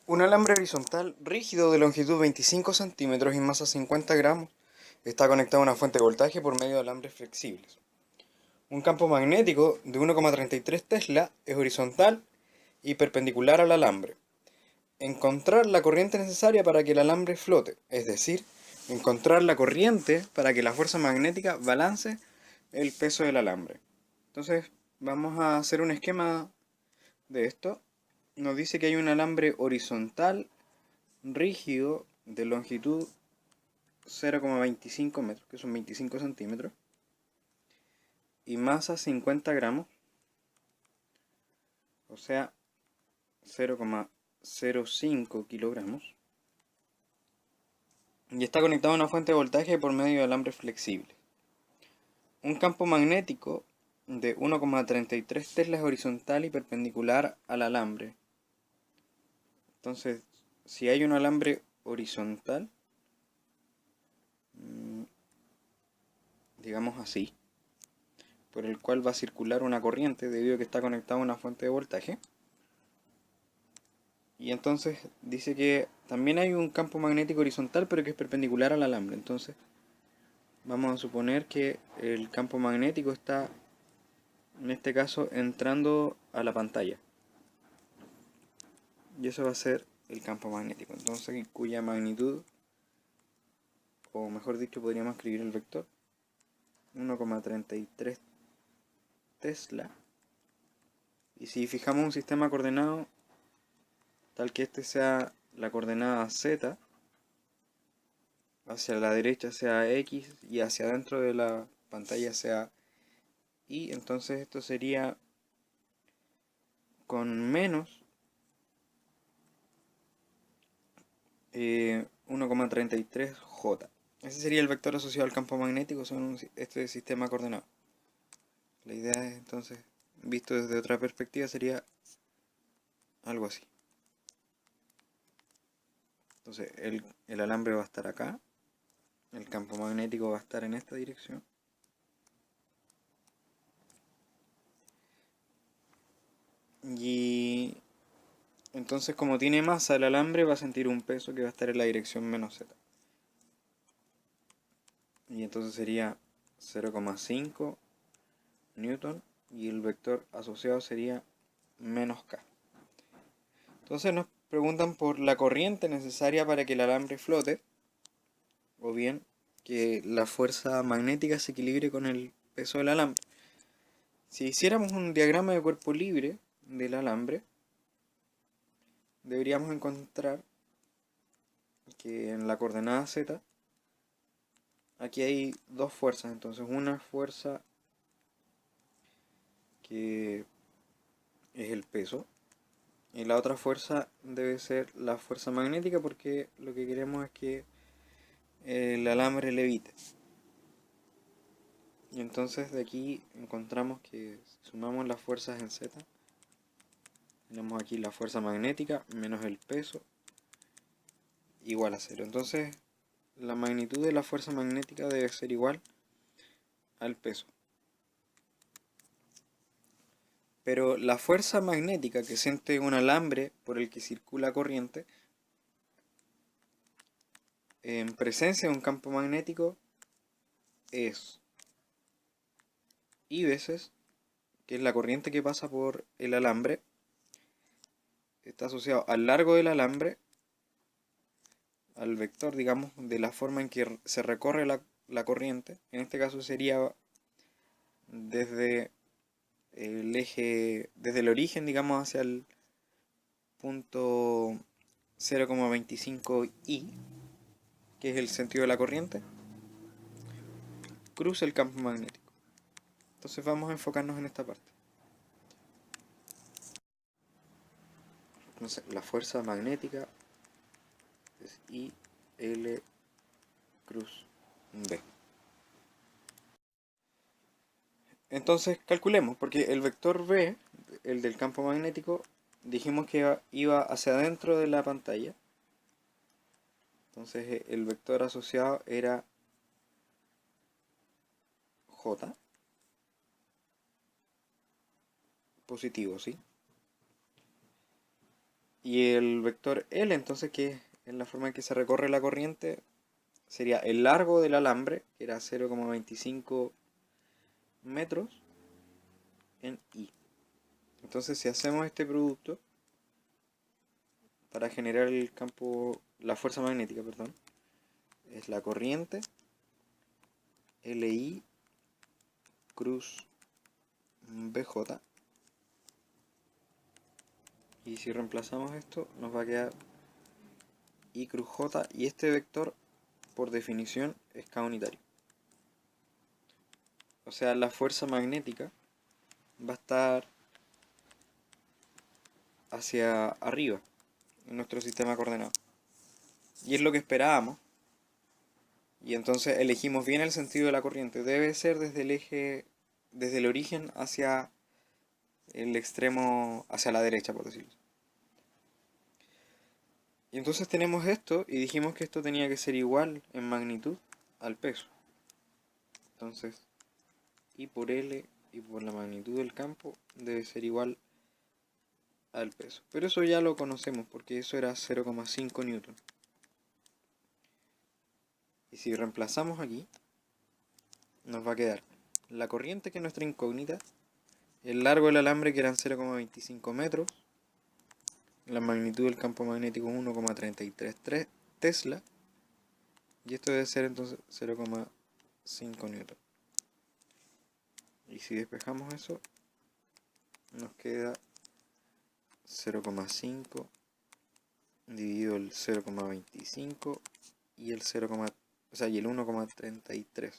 Un alambre horizontal rígido de longitud 25 centímetros y masa 50 gramos está conectado a una fuente de voltaje por medio de alambres flexibles. Un campo magnético de 1,33 Tesla es horizontal y perpendicular al alambre. Encontrar la corriente necesaria para que el alambre flote, es decir, encontrar la corriente para que la fuerza magnética balance el peso del alambre. Entonces, vamos a hacer un esquema de esto. Nos dice que hay un alambre horizontal rígido de longitud 0,25 metros, que son 25 centímetros, y masa 50 gramos, o sea, 0,05 kilogramos, y está conectado a una fuente de voltaje por medio de alambre flexible. Un campo magnético de 1,33 teslas horizontal y perpendicular al alambre. Entonces, si hay un alambre horizontal, digamos así, por el cual va a circular una corriente debido a que está conectado a una fuente de voltaje. Y entonces dice que también hay un campo magnético horizontal pero que es perpendicular al alambre. Entonces vamos a suponer que el campo magnético está, en este caso, entrando a la pantalla. Y eso va a ser el campo magnético. Entonces, cuya magnitud, o mejor dicho, podríamos escribir el vector 1,33 Tesla. Y si fijamos un sistema coordenado tal que este sea la coordenada Z, hacia la derecha sea X y hacia adentro de la pantalla sea Y, entonces esto sería con menos 1,33 J. Ese sería el vector asociado al campo magnético según este sistema coordenado. La idea es entonces, visto desde otra perspectiva, sería algo así. Entonces el alambre va a estar acá, el campo magnético va a estar en esta dirección. Y entonces, como tiene masa, el alambre va a sentir un peso que va a estar en la dirección menos z. Y entonces sería 0,5 newton y el vector asociado sería menos k. Entonces nos preguntan por la corriente necesaria para que el alambre flote, o bien que la fuerza magnética se equilibre con el peso del alambre. Si hiciéramos un diagrama de cuerpo libre del alambre, deberíamos encontrar que en la coordenada z, aquí hay dos fuerzas. Entonces una fuerza que es el peso, y la otra fuerza debe ser la fuerza magnética, porque lo que queremos es que el alambre levite. Y entonces de aquí encontramos que si sumamos las fuerzas en Z, tenemos aquí la fuerza magnética menos el peso igual a 0. Entonces la magnitud de la fuerza magnética debe ser igual al peso. Pero la fuerza magnética que siente un alambre por el que circula corriente, en presencia de un campo magnético, es I veces, que es la corriente que pasa por el alambre, está asociado al largo del alambre, al vector, digamos, de la forma en que se recorre la corriente. En este caso sería desde el eje, desde el origen, digamos, hacia el punto 0,25 I, que es el sentido de la corriente, cruza el campo magnético. Entonces vamos a enfocarnos en esta parte. Entonces la fuerza magnética es I, L, cruz B. Entonces calculemos, porque el vector B, el del campo magnético, dijimos que iba hacia adentro de la pantalla. Entonces el vector asociado era J, positivo, ¿sí? Y el vector L, entonces, que es la forma en que se recorre la corriente, sería el largo del alambre, que era 0,25 metros, en I. Entonces, si hacemos este producto para generar el campo, la fuerza magnética, perdón, es la corriente LI cruz BJ. Y si reemplazamos esto, nos va a quedar I cruz J, y este vector, por definición, es K unitario. O sea, la fuerza magnética va a estar hacia arriba en nuestro sistema de coordenadas. Y es lo que esperábamos. Y entonces elegimos bien el sentido de la corriente. Debe ser desde el eje, desde el origen hacia el extremo, hacia la derecha, por decirlo. Y entonces tenemos esto y dijimos que esto tenía que ser igual en magnitud al peso. Entonces, I por L y por la magnitud del campo debe ser igual al peso. Pero eso ya lo conocemos porque eso era 0,5 newton. Y si reemplazamos aquí, nos va a quedar la corriente, que es nuestra incógnita, el largo del alambre, que eran 0,25 metros, la magnitud del campo magnético 1,333 Tesla, y esto debe ser entonces 0,5 newton. Y si despejamos eso, nos queda 0,5 dividido el 0,25 y el 0, o sea, y el 1,33.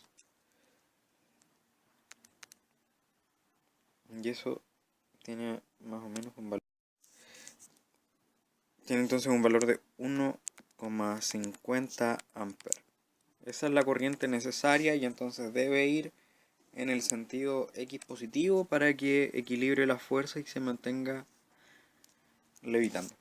Y eso tiene más o menos un valor. Tiene entonces un valor de 1,50 amperes. Esa es la corriente necesaria y entonces debe ir en el sentido X positivo para que equilibre la fuerza y se mantenga levitando.